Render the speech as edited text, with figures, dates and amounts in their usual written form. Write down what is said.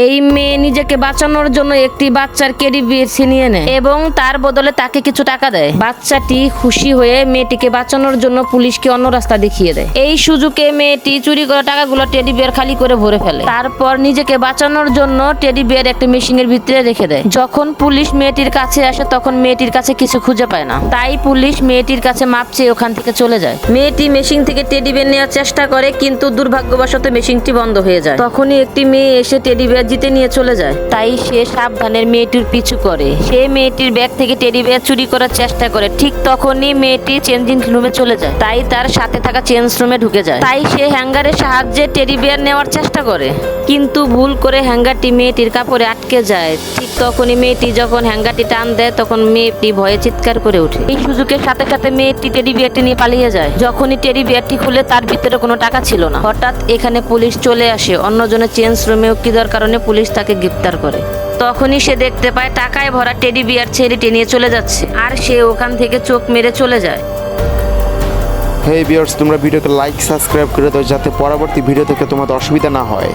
এই মেয়ে নিজেকে বাঁচানোর জন্য একটি বাচ্চার টেডি বিয়ার ছিনিয়ে নেয় এবং তার বদলে তাকে কিছু টাকা দেয়। বাচ্চাটি খুশি হয়ে মেয়েটিকে বাঁচানোর জন্য পুলিশকে অন্য রাস্তা দেখিয়ে দেয়। এই সুযোগে মেয়েটি চুরি করা টাকাগুলো টেডি বিয়ার খালি করে ভরে ফেলে। তারপর নিজেকে বাঁচানোর জন্য টেডি বিয়ার একটা মেশিনের ভিতরে রেখে দেয়। যখন পুলিশ মেয়েটির কাছে আসে তখন মেয়েটির কাছে কিছু খুঁজে পায় না। তাই পুলিশ মেয়েটির কাছে মাপ চেয়ে ওখান থেকে চলে যায়। মেয়েটি মেশিন থেকে টেডি বিয়ার নেওয়ার চেষ্টা করে, কিন্তু দুর্ভাগ্যবশত মেশিনটি বন্ধ হয়ে যায়। তখনই একটি মেয়ে এসে টেডি বিয়ার জিতে নিয়ে চলে যায়। তাই সে সাবধানে মেয়েটির পিছু করে। সে মেয়েটির ব্যাগ থেকে টেডি বিয়ার চুরি করার চেষ্টা করে। ঠিক তখনই মেয়েটি চেঞ্জিং রুমে চলে যায়। তাই তার সাথে থাকা চেঞ্জ রুমে ঢুকে যায়। তাই সে হ্যাঙ্গারের সাহায্যে টেডি বিয়ার নেওয়ার চেষ্টা করে, কিন্তু ভুল করে হ্যাঙ্গারটি মেয়েটির কাপড়ে আটকে যায়। ঠিক তখনই মেয়েটি যখন হ্যাঙ্গারটি টান দেয় তখন মেয়েটি ভয়ে চিৎকার করে ওঠে। এই সুযোগের সাথে সাথে মেয়েটি টেডি বিয়ারটি নিয়ে পালিয়ে যায়। যখনই টেডি বিয়ারটি খুলে তার ভিতরে কোনো টাকা ছিল না। হঠাৎ এখানে পুলিশ চলে আসে। অন্যজনের চেঞ্জ রুমে উকি দেওয়ার কারণে পুলিশ তাকে গ্রেফতার করে। তখনই সে দেখতে পায় টাকায় ভরা টেডি বিয়ার ছেলেটি নিয়ে চলে যাচ্ছে, আর সে ওখান থেকে চোখ মেরে চলে যায়। হেই ভিউয়ার্স, তোমরা ভিডিওতে লাইক সাবস্ক্রাইব করে দাও যাতে পরবর্তী ভিডিও থেকে তোমাদের অসুবিধা না হয়।